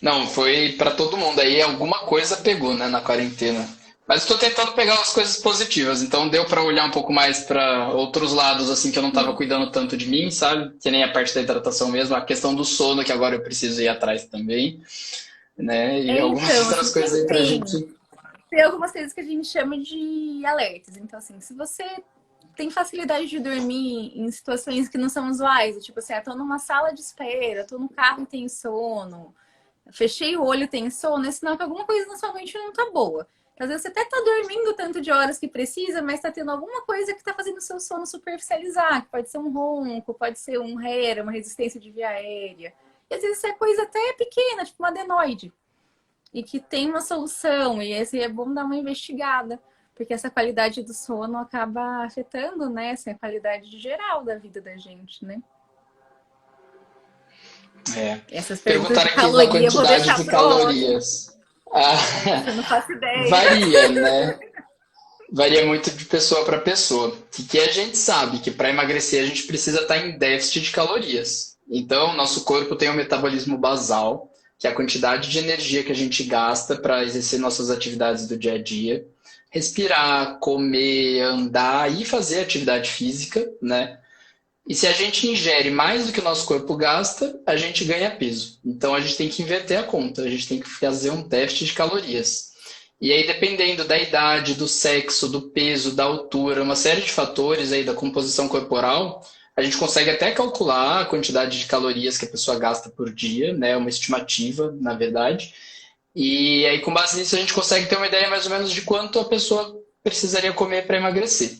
Não, foi pra todo mundo. Aí alguma coisa pegou, né, na quarentena. Mas estou tentando pegar as coisas positivas. Então deu pra olhar um pouco mais pra outros lados, assim, que eu não tava cuidando tanto de mim, sabe? Que nem a parte da hidratação mesmo, a questão do sono, que agora eu preciso ir atrás também, né? E É, algumas então, outras assim, coisas aí pra gente. tem algumas coisas que a gente chama de alertas. Então, assim, se você tem facilidade de dormir em situações que não são usuais, tipo assim, tô numa sala de espera, tô no carro e tenho sono, fechei o olho e tenho sono, é sinal que alguma coisa na sua mente não tá boa. Às vezes você até tá dormindo tanto de horas que precisa, mas tá tendo alguma coisa que tá fazendo o seu sono superficializar, que pode ser um ronco, pode ser um HERA, uma resistência de via aérea. E às vezes isso é coisa até pequena, tipo uma adenoide e que tem uma solução, e esse é bom dar uma investigada, porque essa qualidade do sono acaba afetando, né, essa qualidade geral da vida da gente, né? É. Essas perguntas de Perguntaram aqui uma caloria eu vou quantidade deixar de para outro. calorias. Ah, Nossa, eu não faço ideia. varia, né? Varia muito de pessoa para pessoa. Que a gente sabe que para emagrecer a gente precisa estar em déficit de calorias. Então, nosso corpo tem um metabolismo basal, que é a quantidade de energia que a gente gasta para exercer nossas atividades do dia a dia. Respirar, comer, andar e fazer atividade física, né? E se a gente ingere mais do que o nosso corpo gasta, a gente ganha peso. Então a gente tem que inverter a conta, a gente tem que fazer um déficit de calorias. E aí, dependendo da idade, do sexo, do peso, da altura, uma série de fatores aí da composição corporal, a gente consegue até calcular a quantidade de calorias que a pessoa gasta por dia, né? Uma estimativa, na verdade. E aí, com base nisso, a gente consegue ter uma ideia mais ou menos de quanto a pessoa precisaria comer para emagrecer.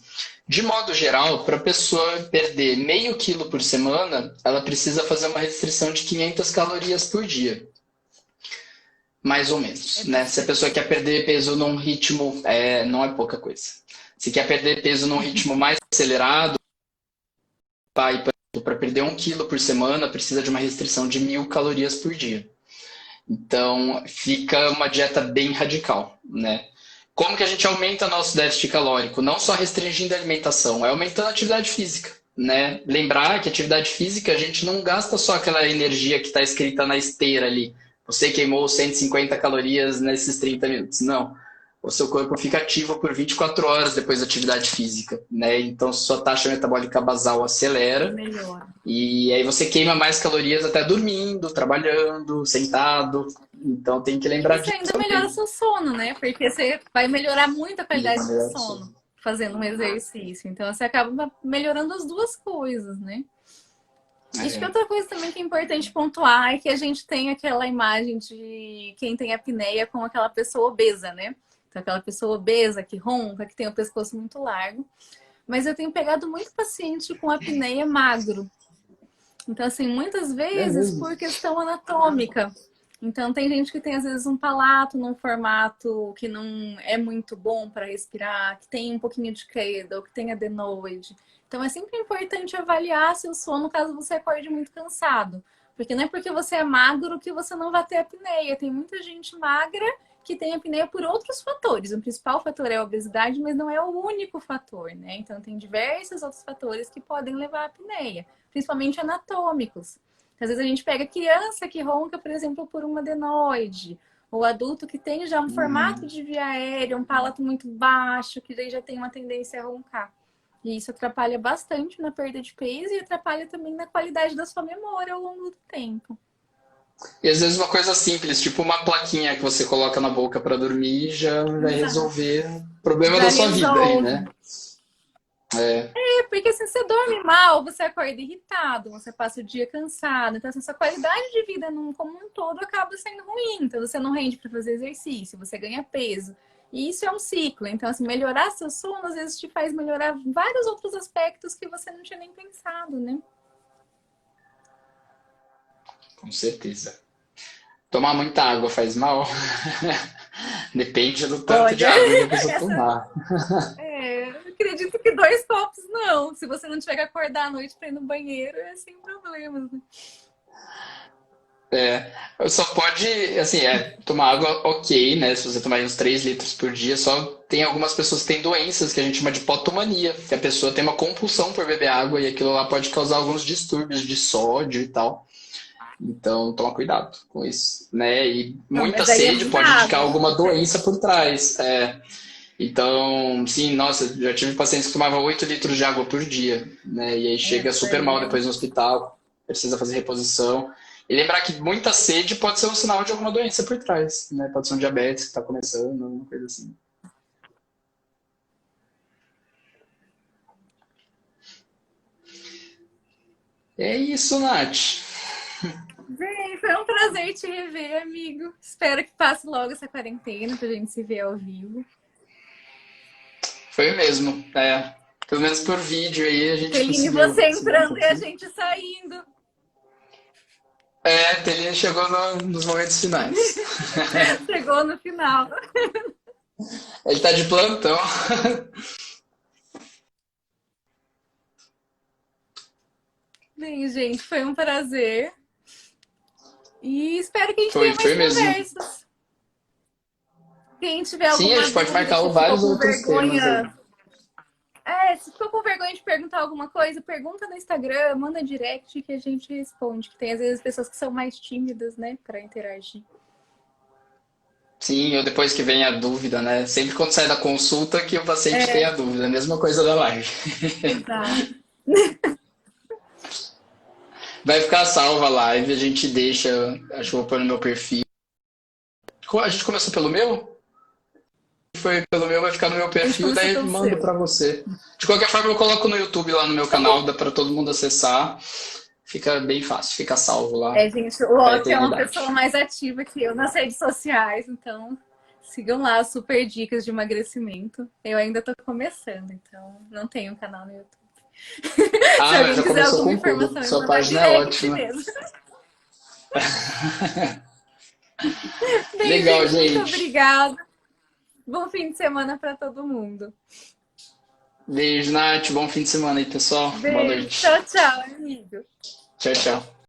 De modo geral, para a pessoa perder meio quilo por semana, ela precisa fazer uma restrição de 500 calorias por dia. Mais ou É menos, né? Se a pessoa bastante. quer perder peso num ritmo, não é pouca coisa. Se quer perder peso num ritmo mais acelerado, para perder 1 quilo por semana, precisa de uma restrição de 1.000 calorias por dia. Então, fica uma dieta bem radical, né? Como que a gente aumenta nosso déficit calórico? Não só restringindo a alimentação, é aumentando a atividade física, né? Lembrar que atividade física a gente não gasta só aquela energia que está escrita na esteira ali. Você queimou 150 calorias nesses 30 minutos. Não. O seu corpo fica ativo por 24 horas depois da atividade física, né? Então, sua taxa metabólica basal acelera Melhor. e aí você queima mais calorias até dormindo, trabalhando, sentado. Então, tem que lembrar E isso disso ainda melhora também. seu sono, né? Porque você vai melhorar muito a E qualidade do melhor sono fazendo um exercício. Então você acaba melhorando as duas coisas, né? Acho que é. outra coisa também que é importante pontuar é que a gente tem aquela imagem de quem tem apneia com aquela pessoa obesa, né? Então, aquela pessoa obesa que ronca, que tem o pescoço muito largo. Mas eu tenho pegado muito paciente com apneia magro. Então, assim, muitas É vezes mesmo? por questão anatômica. Então, tem gente que tem, às vezes, um palato num formato que não é muito bom para respirar, que tem um pouquinho de queda, ou que tem adenoide. Então, é sempre importante avaliar seu sono caso você acorde muito cansado. Porque não é porque você é magro que você não vai ter apneia. Tem muita gente magra que tem apneia por outros fatores. O principal fator é a obesidade, mas não é o único fator, né? Então, tem diversos outros fatores que podem levar à apneia, principalmente anatômicos. Às vezes a gente pega criança que ronca, por exemplo, por um adenoide, ou adulto que tem já um formato de via aérea, um palato muito baixo, que daí já tem uma tendência a roncar. E isso atrapalha bastante na perda de peso e atrapalha também na qualidade da sua memória ao longo do tempo. E às vezes uma coisa simples, tipo uma plaquinha que você coloca na boca para dormir, já vai Exato. resolver o problema Já da sua vida aí, resolve. né? É, Porque assim, você dorme mal, você acorda irritado, você passa o dia cansado. Então, assim, sua qualidade de vida como um todo acaba sendo ruim. Então, você não rende para fazer exercício, você ganha peso. E isso é um ciclo. Então, assim, melhorar seu sono às vezes te faz melhorar vários outros aspectos que você não tinha nem pensado, né? com certeza. Tomar muita água faz mal? Depende do tanto de Olha, água que a pessoa essa tomar. eu acredito que 2 copos não. Se você não tiver que acordar à noite para ir no banheiro, é sem problemas, né? É, só pode, assim, tomar água ok, né? Se você tomar uns 3 litros por dia, só tem algumas pessoas que têm doenças que a gente chama de potomania, que a pessoa tem uma compulsão por beber água e aquilo lá pode causar alguns distúrbios de sódio e tal. Então, toma cuidado com isso, né? E Não, muita mas aí é sede muita pode indicar água. alguma doença por trás. Então, sim, nossa, já tive pacientes que tomavam 8 litros de água por dia, né? E aí chega Essa super aí mal é. depois no hospital, precisa fazer reposição. E lembrar que muita sede pode ser um sinal de alguma doença por trás, né? Pode ser um diabetes que está começando, uma coisa assim. É isso, Nath. Bem, foi um prazer te rever, amigo. Espero que passe logo essa quarentena pra gente se ver ao vivo. Foi mesmo, pelo menos por vídeo aí a gente Celine, conseguiu você se ver um entrando e a pouquinho. gente saindo. Telinha chegou nos momentos finais. Chegou no final. Ele tá de plantão. Bem, gente, foi um prazer. E espero que a gente tenha mais Foi mesmo. conversas. Quem tiver Sim, a alguma gente pode dúvida, marcar se ficou vários com outros temas aí. vergonha. Se ficou com vergonha de perguntar alguma coisa, pergunta no Instagram, manda direct que a gente responde. Que tem às vezes pessoas que são mais tímidas, né, para interagir. Sim, ou depois que vem a dúvida, né? Sempre quando sai da consulta que o paciente tem É, a dúvida. Mesma coisa da live. exato. Vai ficar salva a live, a gente deixa. Acho que eu vou pôr no meu perfil. A gente começou pelo meu? Foi pelo meu, vai ficar no meu A gente perfil, começou daí eu pelo mando seu. pra você. De qualquer forma, eu coloco no YouTube lá no meu Tá bom. canal, dá pra todo mundo acessar. Fica bem fácil, fica salvo lá Gente, o pra Otto é uma pessoa eternidade. mais ativa que eu nas redes sociais, então sigam lá super dicas de emagrecimento. Eu ainda tô começando, então não tenho um canal no YouTube. Se Ah, mas alguém já quiser começou alguma com tudo. informação, eu Sua mandar página é direct ótima. mesmo. Bem, Legal, gente, muito gente. obrigada. Bom fim de semana para todo mundo. Beijo, Nath. Bom fim de semana aí, pessoal. Boa Beijo. noite. Tchau, tchau, amigo. Tchau, tchau.